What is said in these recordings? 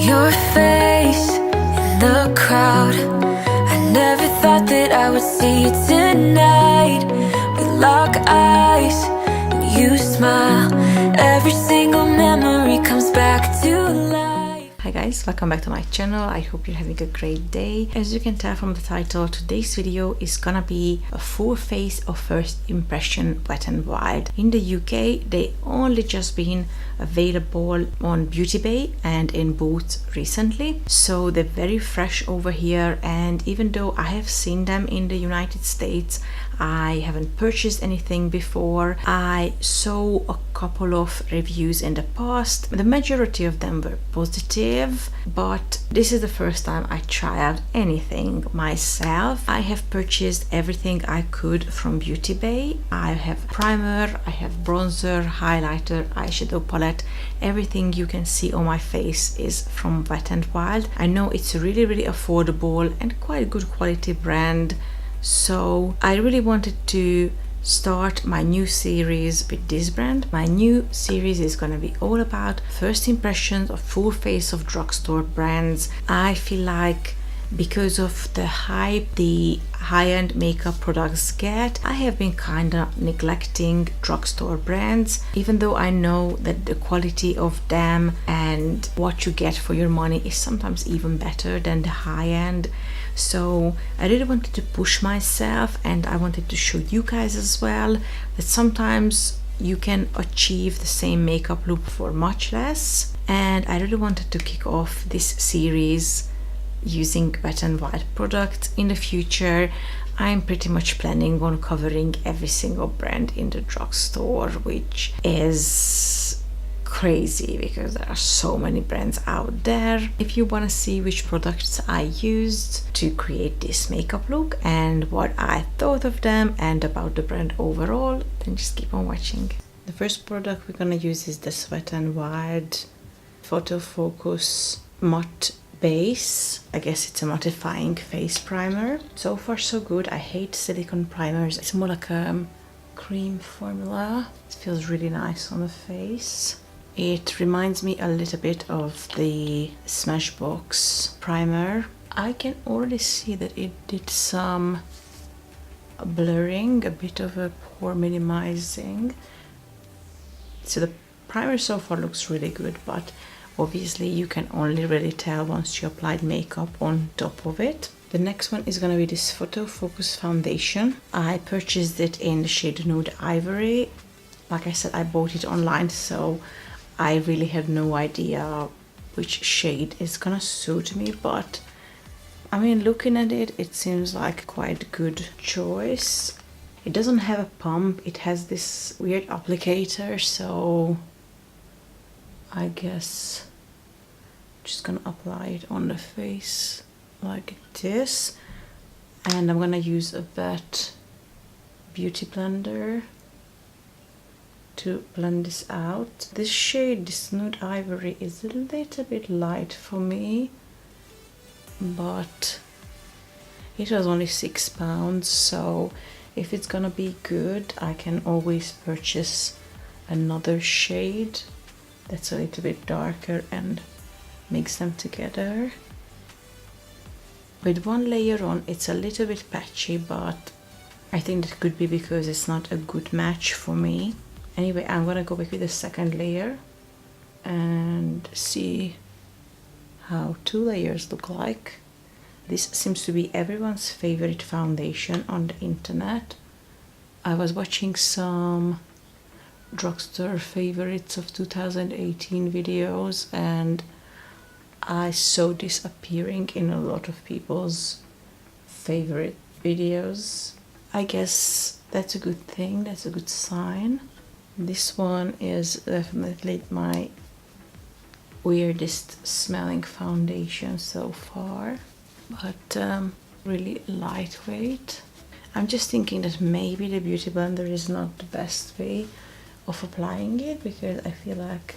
Your face in the crowd. I never thought that I would see you tonight. We lock eyes and you smile. Every single memory comes back to life. Hi guys, welcome back to my channel. I hope you're having a great day. As you can tell from the title, today's video is gonna be a full face of first impression Wet n Wild. In the UK, they only just been available on Beauty Bay and in Boots recently, so they're very fresh over here. And even though I have seen them in the United States, I haven't purchased anything before. I saw a couple of reviews in the past. The majority of them were positive, but this is the first time I try out anything myself. I have purchased everything I could from Beauty Bay. I have primer, I have bronzer, highlighter, eyeshadow palette. Everything you can see on my face is from Wet n Wild. I know it's really affordable and quite good quality brand, so I really wanted to start my new series with this brand. My new series is going to be all about first impressions of full face of drugstore brands. I feel like because of the hype the high-end makeup products get, I have been kind of neglecting drugstore brands, even though I know that the quality of them and what you get for your money is sometimes even better than the high-end. So I really wanted to push myself, and I wanted to show you guys as well that sometimes you can achieve the same makeup look for much less. And I really wanted to kick off this series using Wet n Wild products. In the future, I'm pretty much planning on covering every single brand in the drugstore, which is crazy because there are so many brands out there. If you want to see which products I used to create this makeup look and what I thought of them and about the brand overall, then just keep on watching. The first product we're gonna use is this Wet n Wild Photo Focus Matte Base. I guess it's a mattifying face primer. So far so good. I hate silicone primers. It's more like a cream formula. It feels really nice on the face. It reminds me a little bit of the Smashbox primer. I can already see that it did some blurring, a bit of a pore minimizing. So the primer so far looks really good, but obviously you can only really tell once you applied makeup on top of it. The next one is gonna be this Photo Focus foundation. I purchased it in the shade Nude Ivory. Like I said, I bought it online, so I really have no idea which shade is gonna suit me, but I mean, looking at it, it seems like quite a good choice. It doesn't have a pump, it has this weird applicator, so I guess I'm just gonna apply it on the face like this. And I'm gonna use a wet beauty blender to blend this out. This shade, this Nude Ivory, is a little bit light for me, but it was only £6, so if it's gonna be good, I can always purchase another shade that's a little bit darker and mix them together. With one layer on, it's a little bit patchy, but I think that could be because it's not a good match for me. Anyway, I'm gonna go back with the second layer and see how 2 layers look like. This seems to be everyone's favorite foundation on the internet. I was watching some drugstore favorites of 2018 videos, and I saw this appearing in a lot of people's favorite videos. I guess that's a good thing, that's a good sign. This one is definitely my weirdest smelling foundation so far, but really lightweight. I'm just thinking that maybe the beauty blender is not the best way of applying it, because I feel like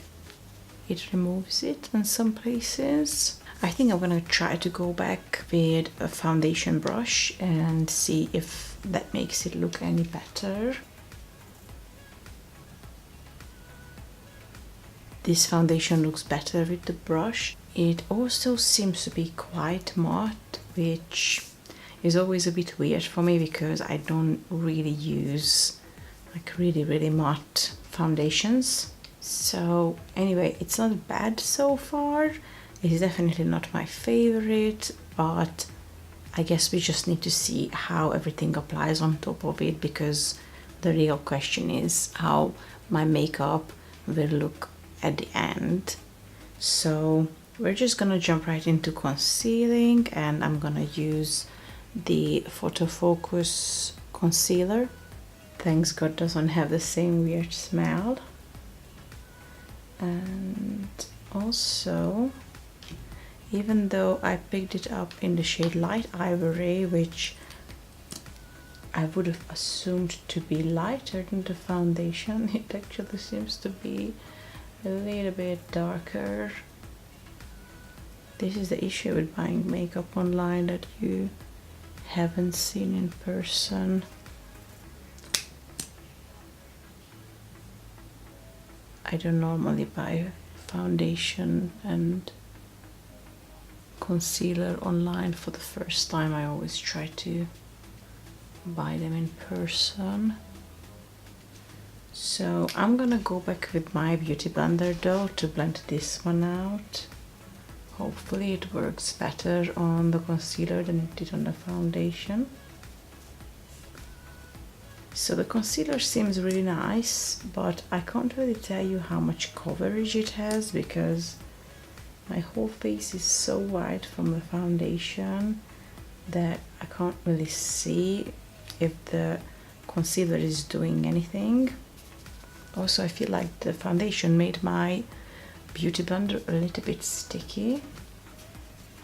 it removes it in some places. I think I'm gonna try to go back with a foundation brush and see if that makes it look any better. This foundation looks better with the brush. It also seems to be quite matte, which is always a bit weird for me because I don't really use like really matte foundations. So anyway, it's not bad so far. It is definitely not my favorite, but I guess we just need to see how everything applies on top of it, because the real question is how my makeup will look at the end. So we're just gonna jump right into concealing, and I'm gonna use the Photo Focus concealer. Thanks God doesn't have the same weird smell. And also, even though I picked it up in the shade Light Ivory, which I would have assumed to be lighter than the foundation, it actually seems to be a little bit darker. This is the issue with buying makeup online, that you haven't seen in person. I don't normally buy foundation and concealer online for the first time. I always try to buy them in person. So I'm gonna go back with my beauty blender though to blend this one out. Hopefully it works better on the concealer than it did on the foundation. So the concealer seems really nice, but I can't really tell you how much coverage it has because my whole face is so white from the foundation that I can't really see if the concealer is doing anything. Also, I feel like the foundation made my beauty blender a little bit sticky.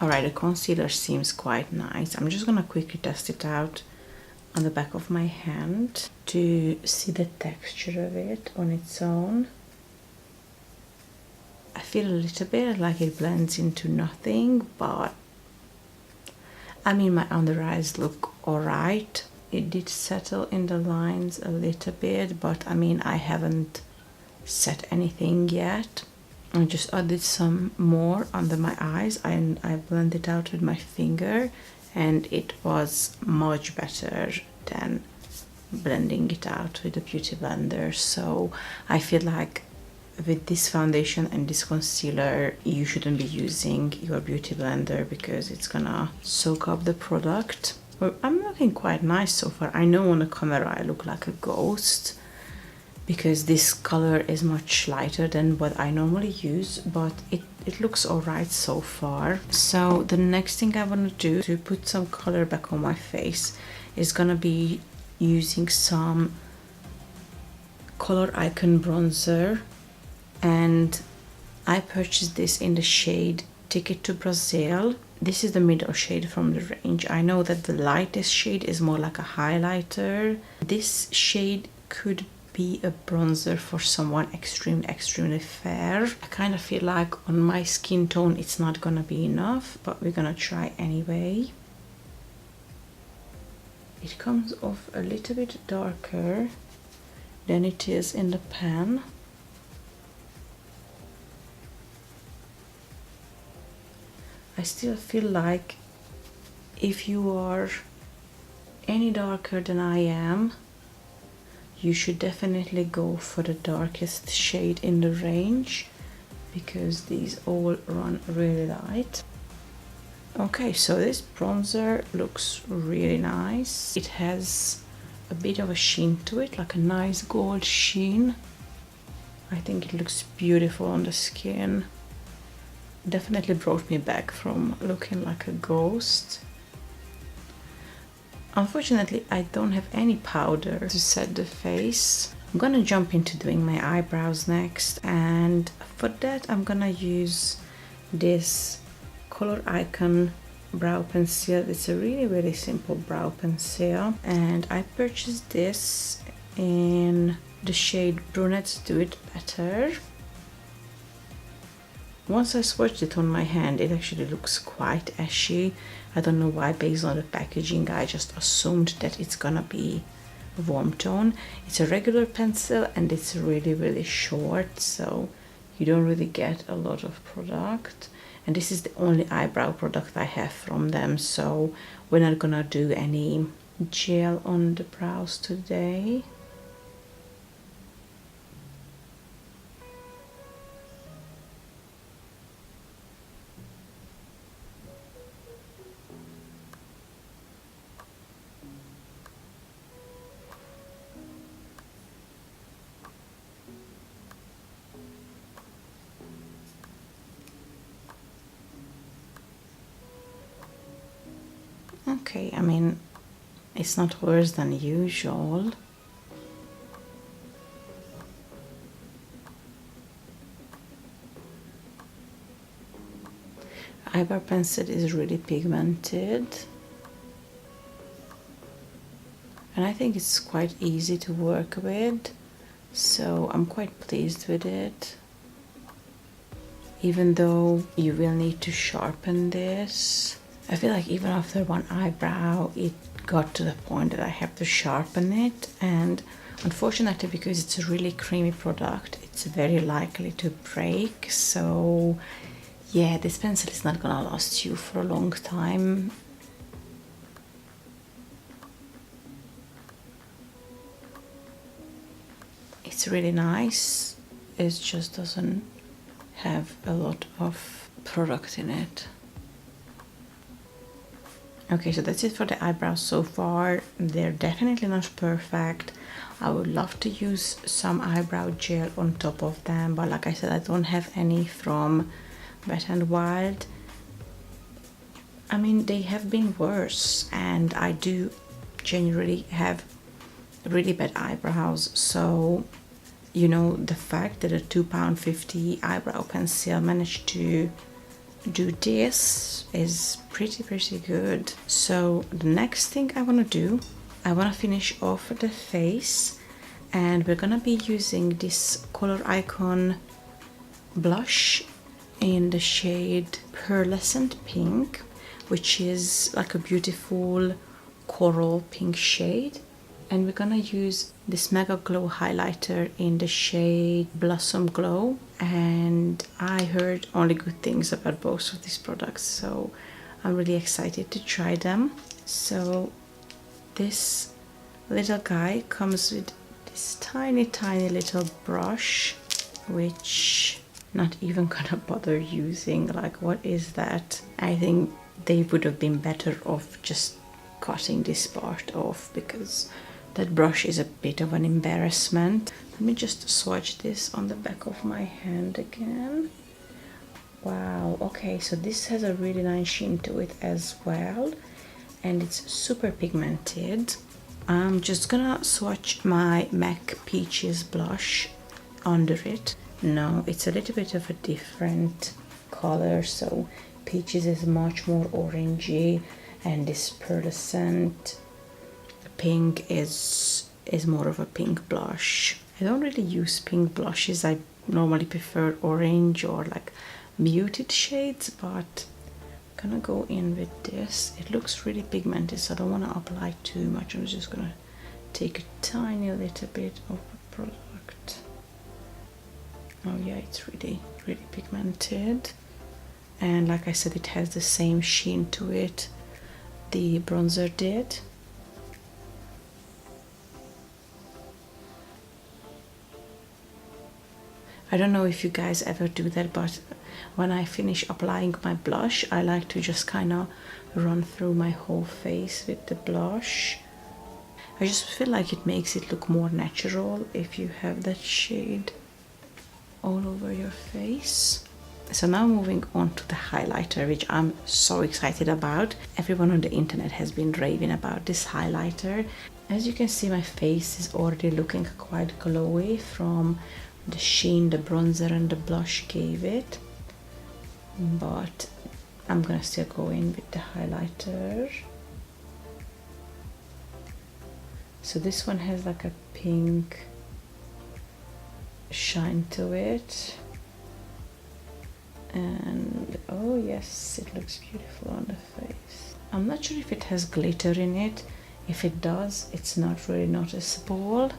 Alright, the concealer seems quite nice. I'm just gonna quickly test it out on the back of my hand to see the texture of it on its own. I feel a little bit like it blends into nothing, but I mean, my under eyes look alright. It did settle in the lines a little bit, but I mean, I haven't set anything yet. I just added some more under my eyes and I blended it out with my finger, and it was much better than blending it out with a beauty blender. So I feel like with this foundation and this concealer, you shouldn't be using your beauty blender because it's gonna soak up the product. Well, I'm looking quite nice so far. I know on the camera I look like a ghost because this color is much lighter than what I normally use, but it looks alright so far. So the next thing I want to do to put some color back on my face is gonna be using some Color Icon bronzer, and I purchased this in the shade Ticket to Brazil. This is the middle shade from the range. I know that the lightest shade is more like a highlighter. This shade could be a bronzer for someone extremely fair. I kind of feel like on my skin tone it's not gonna be enough, but we're gonna try anyway. It comes off a little bit darker than it is in the pan. I still feel like if you are any darker than I am, you should definitely go for the darkest shade in the range because these all run really light. Okay, so this bronzer looks really nice. It has a bit of a sheen to it, like a nice gold sheen. I think it looks beautiful on the skin. Definitely brought me back from looking like a ghost. Unfortunately, I don't have any powder to set the face. I'm gonna jump into doing my eyebrows next, and for that I'm gonna use this Color Icon brow pencil. It's a really simple brow pencil, and I purchased this in the shade Brunettes Do It Better. Once I swatched it on my hand, it actually looks quite ashy. I don't know why, based on the packaging, I just assumed that it's gonna be warm tone. It's a regular pencil and it's really short, so you don't really get a lot of product. and this is the only eyebrow product I have from them, so we're not gonna do any gel on the brows today. Okay, I mean, it's not worse than usual. Eyebrow pencil is really pigmented, and I think it's quite easy to work with, so I'm quite pleased with it. Even though you will need to sharpen this, I feel like even after one eyebrow it got to the point that I have to sharpen it, and unfortunately, because it's a really creamy product, it's very likely to break. So yeah, this pencil is not gonna last you for a long time. It's really nice, it just doesn't have a lot of product in it. Okay, so that's it for the eyebrows so far. They're definitely not perfect. I would love to use some eyebrow gel on top of them, but like I said, I don't have any from Wet n Wild. I mean, they have been worse, and I do generally have really bad eyebrows, so you know, the fact that a £2.50 eyebrow pencil managed to do this is pretty good. So the next thing I want to do, I want to finish off the face, and we're gonna be using this Color Icon blush in the shade Pearlescent Pink, which is like a beautiful coral pink shade. And we're gonna use this MegaGlo highlighter in the shade Blossom Glow, and I heard only good things about both of these products, so I'm really excited to try them. So this little guy comes with this tiny little brush, which not even gonna bother using. Like, what is that? I think they would have been better off just cutting this part off, because that brush is a bit of an embarrassment. Let me just swatch this on the back of my hand again. Wow, okay, so this has a really nice sheen to it as well, and it's super pigmented. I'm just gonna swatch my MAC Peaches blush under it. No, it's a little bit of a different color, so Peaches is much more orangey, and this Pearlescent Pink is more of a pink blush. I don't really use pink blushes. I normally prefer orange or like muted shades, but I'm gonna go in with this. It looks really pigmented, so I don't want to apply too much. I'm just gonna take a tiny little bit of the product. Oh yeah, it's really pigmented, and like I said, it has the same sheen to it the bronzer did. I don't know if you guys ever do that, but when I finish applying my blush, I like to just kind of run through my whole face with the blush. I just feel like it makes it look more natural if you have that shade all over your face. So now moving on to the highlighter, which I'm so excited about. Everyone on the internet has been raving about this highlighter. As you can see, my face is already looking quite glowy from the sheen the bronzer and the blush gave it, but I'm gonna still go in with the highlighter. So this one has like a pink shine to it, and oh yes, it looks beautiful on the face. I'm not sure if it has glitter in it. If it does, it's not really noticeable.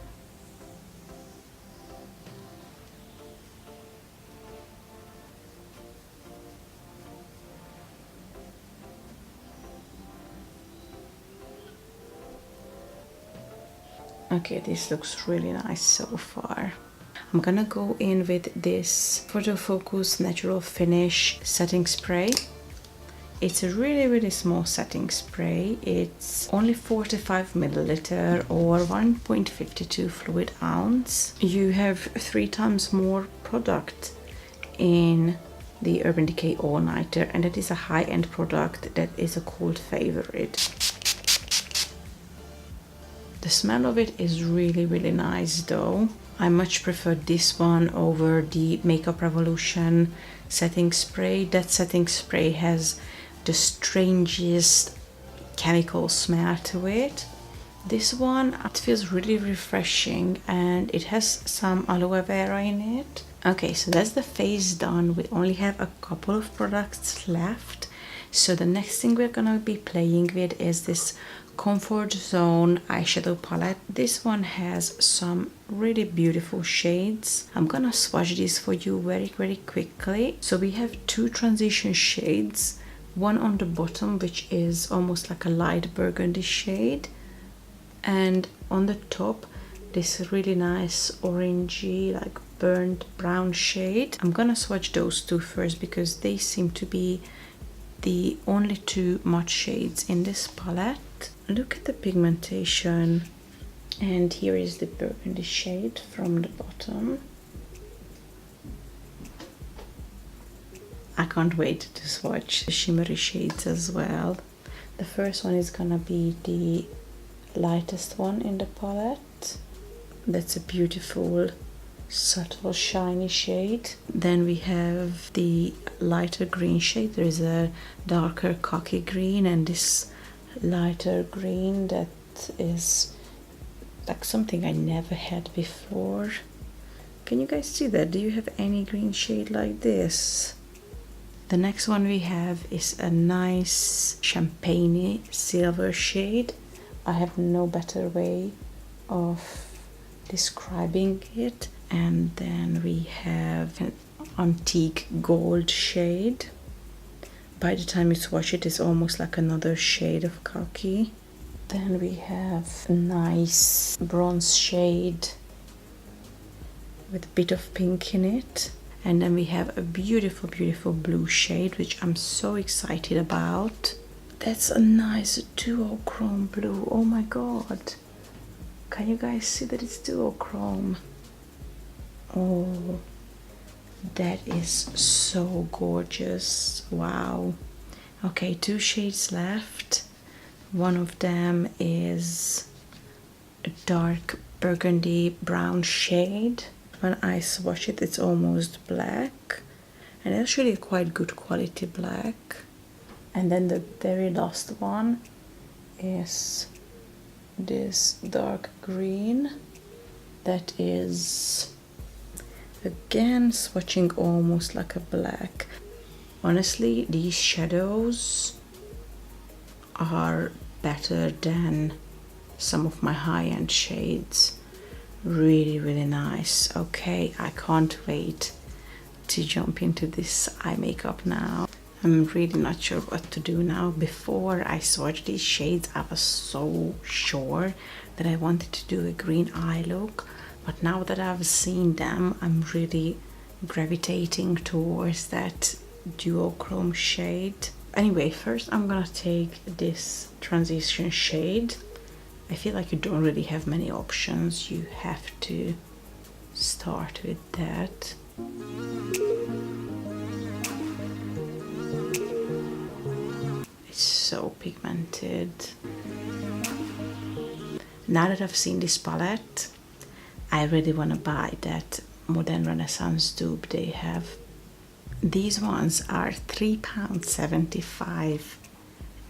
Okay, this looks really nice so far. I'm gonna go in with this Photo Focus Natural Finish setting spray. It's a really small setting spray. It's only 45 milliliter or 1.52 fluid ounce. You have 3 times more product in the Urban Decay All Nighter, and it is a high-end product that is a cult favorite. The smell of it is really nice though. I much prefer this one over the Makeup Revolution setting spray. That setting spray has the strangest chemical smell to it. This one, it feels really refreshing and it has some aloe vera in it. Okay, so that's the face done. We only have a couple of products left. So the next thing we're gonna be playing with is this Comfort Zone eyeshadow palette. This one has some really beautiful shades. I'm gonna swatch these for you very quickly. So we have 2 transition shades. One on the bottom, which is almost like a light burgundy shade, and on the top this really nice orangey, like burnt brown shade. I'm gonna swatch those 2 first because they seem to be the only 2 matte shades in this palette. Look at the pigmentation, and here is the burgundy shade from the bottom. I can't wait to swatch the shimmery shades as well. The first one is gonna be the lightest one in the palette. That's a beautiful, subtle, shiny shade. Then we have the lighter green shade. There is a darker khaki green and this lighter green that is like something I never had before. Can you guys see that? Do you have any green shade like this? The next one we have is a nice champagne silver shade. I have no better way of describing it. And then we have an antique gold shade. By the time you swatch it, it's almost like another shade of khaki. Then we have a nice bronze shade with a bit of pink in it. And then we have a beautiful blue shade, which I'm so excited about. That's a nice duochrome blue. Oh my god. Can you guys see that it's duochrome? Oh, that is so gorgeous. Wow. Okay, 2 shades left. One of them is a dark burgundy brown shade. When I swatch it, it's almost black, and actually a quite good quality black. And then the very last one is this dark green that is again swatching almost like a black. Honestly, these shadows are better than some of my high-end shades. Really nice. Okay, I can't wait to jump into this eye makeup now. I'm really not sure what to do now. Before I swatched these shades, I was so sure that I wanted to do a green eye look, but now that I've seen them, I'm really gravitating towards that duochrome shade. Anyway, first I'm gonna take this transition shade. I feel like you don't really have many options. You have to start with that. It's so pigmented. Now that I've seen this palette, I really want to buy that Modern Renaissance dupe they have. These ones are £3.75.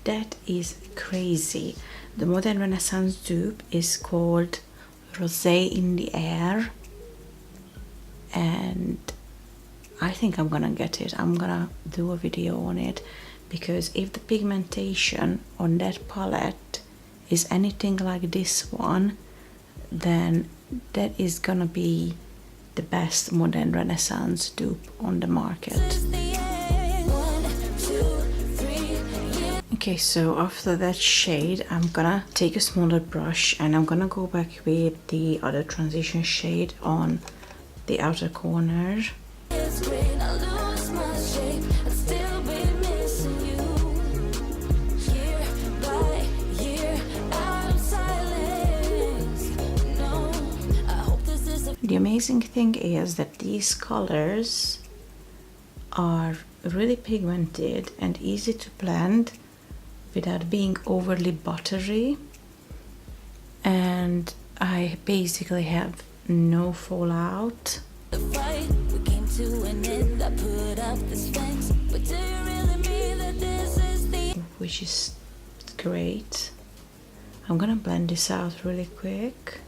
That is crazy. The Modern Renaissance dupe is called Rosé in the Air, and I think I'm gonna get it. I'm gonna do a video on it, because if the pigmentation on that palette is anything like this one, then that is gonna be the best Modern Renaissance dupe on the market. Okay, so after that shade, I'm gonna take a smaller brush and I'm gonna go back with the other transition shade on the outer corner. The amazing thing is that these colors are really pigmented and easy to blend without being overly buttery, and I basically have no fallout, which is great. I'm gonna blend this out really quick.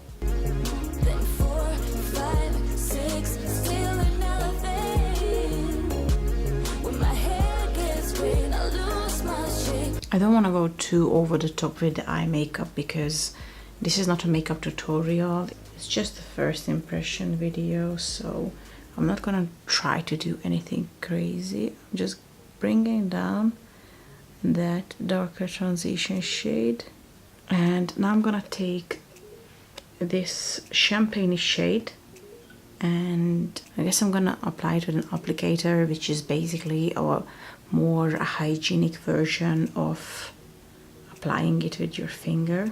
I don't want to go too over the top with the eye makeup because this is not a makeup tutorial. It's just the first impression video, so I'm not gonna try to do anything crazy. I'm just bringing down that darker transition shade, and now I'm gonna take this champagne shade and I guess I'm gonna apply it with an applicator, which is basically a more hygienic version of applying it with your finger.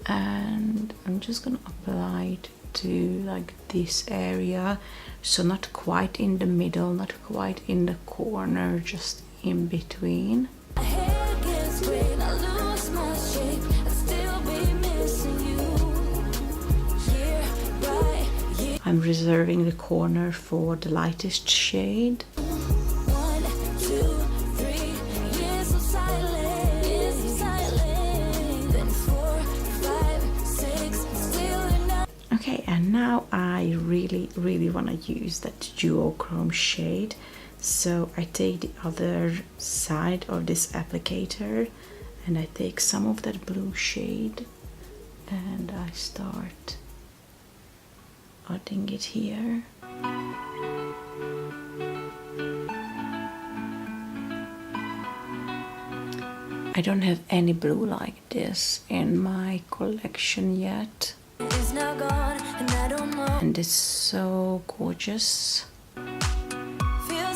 And I'm just gonna apply it to like this area, so not quite in the middle, not quite in the corner, just in between. I'm reserving the corner for the lightest shade. Okay, and now I really want to use that duochrome shade, so I take the other side of this applicator and I take some of that blue shade and I start adding it here. I don't have any blue like this in my collection yet, and it's so gorgeous.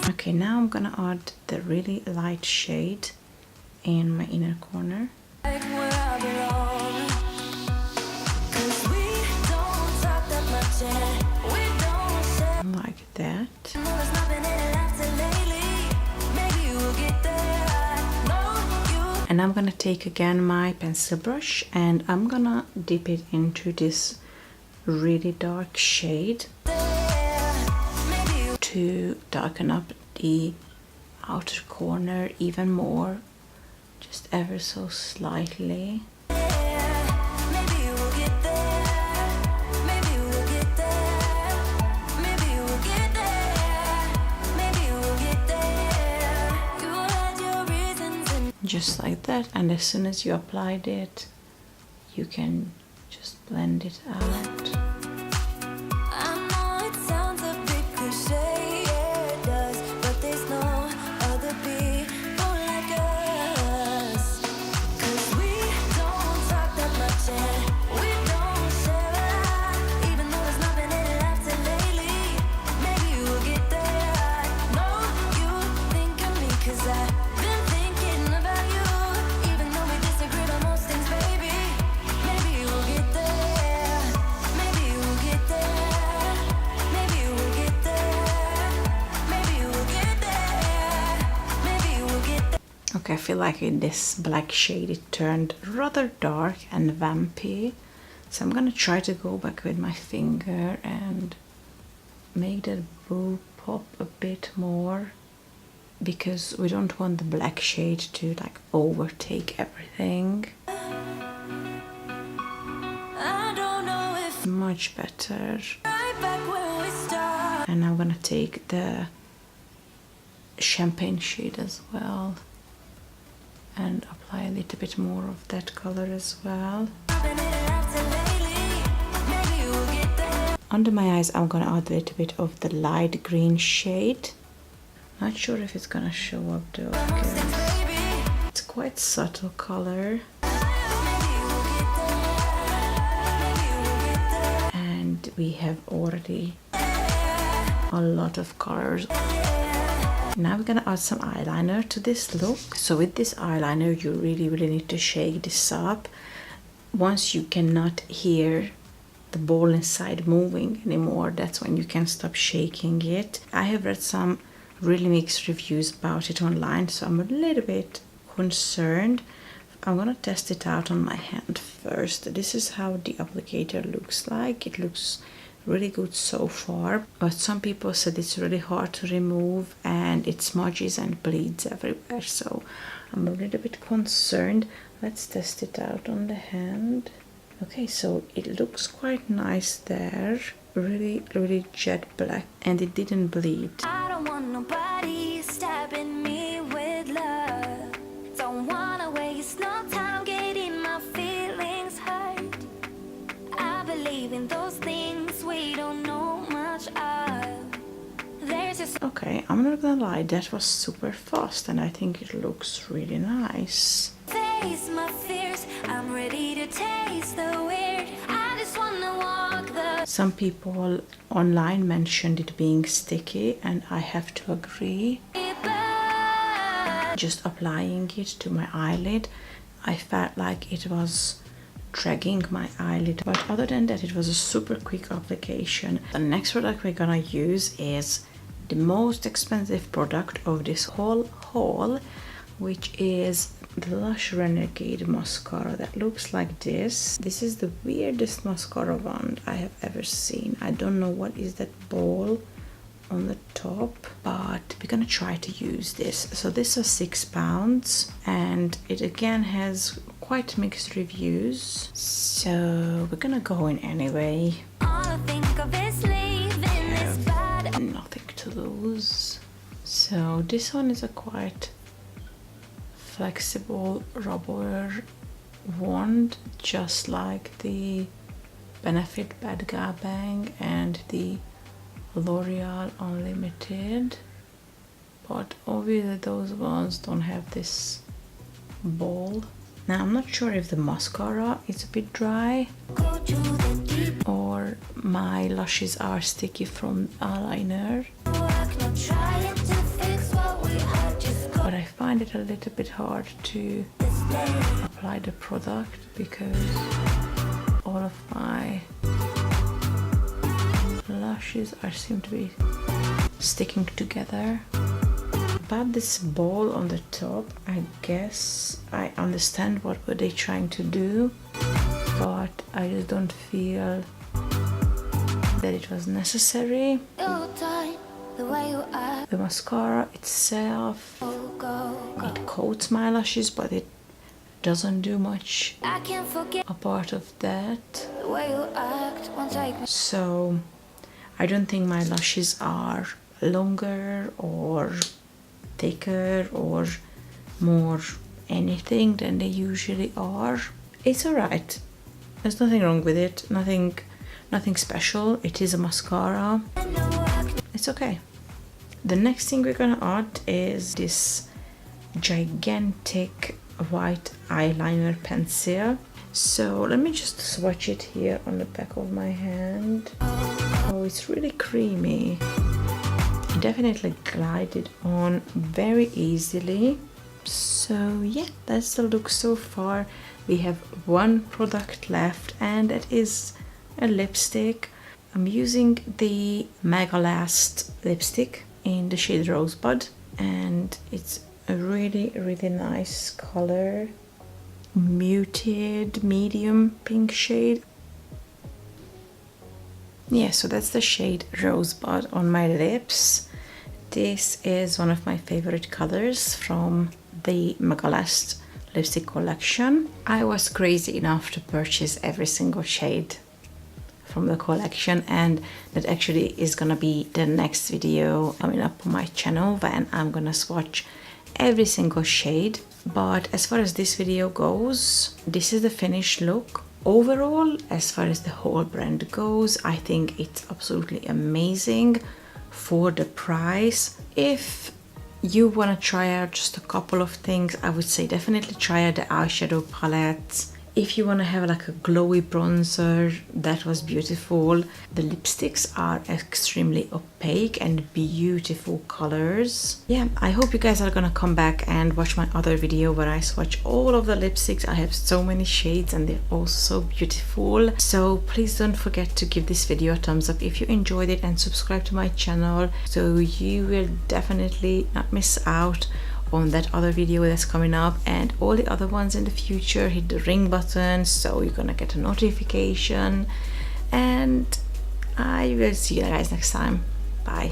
Okay, now I'm gonna add the really light shade in my inner corner. Like that. And I'm gonna take again my pencil brush and I'm gonna dip it into this really dark shade to darken up the outer corner even more, just ever so slightly. Just like that, and as soon as you applied it, you can just blend it out. Okay, I feel like in this black shade it turned rather dark and vampy, so I'm gonna try to go back with my finger and make that blue pop a bit more, because we don't want the black shade to like overtake everything. Much better. And I'm gonna take the champagne shade as well and apply a little bit more of that color as well. Under my eyes I'm gonna add a little bit of the light green shade. Not sure if it's gonna show up though, because quite subtle color. And we have already a lot of colors. Now we're gonna add some eyeliner to this look. So with this eyeliner, you really need to shake this up. Once you cannot hear the ball inside moving anymore, that's when you can stop shaking it. I have read some really mixed reviews about it online, so I'm a little bit concerned. I'm gonna test it out on my hand first. This is how the applicator looks like. It looks really good so far, but some people said it's really hard to remove and it smudges and bleeds everywhere, so I'm a little bit concerned. Let's test it out on the hand. Okay, so it looks quite nice there. Really jet black, and it didn't bleed. I don't want nobody stabbing me with love. Don't wanna waste no time getting my feelings hurt. I believe in those things we don't know much of. There's just Okay, I'm not gonna lie, that was super fast and I think it looks really nice. face my fears. I'm ready to taste the weird. I just wanna walk the Some people online mentioned it being sticky, and I have to agree. Just applying it to my eyelid, I felt like it was dragging my eyelid, but other than that, it was a super quick application. The next product we're gonna use is the most expensive product of this whole haul, which is the Lash Renegade mascara that looks like this. This is the weirdest mascara wand I have ever seen. I don't know what is that ball on the top, but we're gonna try to use this. So this is £6 and it again has quite mixed reviews, so we're gonna go in anyway. all I think of is leaving this bad. Nothing to lose. So this one is a quite flexible rubber wand, just like the Benefit Varga Bang and the L'Oreal Unlimited, but obviously those ones don't have this ball. Now I'm not sure if the mascara is a bit dry Go to the deep or my lashes are sticky from eyeliner, work, not trying to fix what we had. Just go but I find it a little bit hard to this day. apply the product because all of my lashes seem to be sticking together. About this ball on the top, I guess I understand what were they trying to do, but I just don't feel that it was necessary. Your time, the way you act, The mascara itself, go. it coats my lashes, but it doesn't do much I can't forget apart of that. the way you act. Once I So I don't think my lashes are longer or thicker or more anything than they usually are. It's alright. There's nothing wrong with it. Nothing special. It is a mascara. It's okay. The next thing we're gonna add is this gigantic white eyeliner pencil. So let me just swatch it here on the back of my hand. Oh, it's really creamy. It definitely glided on very easily. So yeah, that's the look so far. We have one product left, and that is a lipstick. I'm using the MegaGlo lipstick in the shade Rosebud, and it's a really nice color. Muted medium pink shade. Yeah, so that's the shade Rosebud on my lips. This is one of my favorite colors from the MegaGlo lipstick collection. I was crazy enough to purchase every single shade from the collection, and that actually is gonna be the next video coming up on my channel when I'm gonna swatch every single shade. But as far as this video goes, this is the finished look. Overall, as far as the whole brand goes, I think it's absolutely amazing for the price. If you want to try out just a couple of things, I would say definitely try out the eyeshadow palette. If you want to have like a glowy bronzer, that was beautiful. The lipsticks are extremely opaque and beautiful colors. Yeah, I hope you guys are gonna come back and watch my other video where I swatch all of the lipsticks. I have so many shades and they're all so beautiful. So please don't forget to give this video a thumbs up if you enjoyed it, and subscribe to my channel so you will definitely not miss out on that other video that's coming up and all the other ones in the future. Hit the ring button so you're gonna get a notification, and I will see you guys next time. Bye.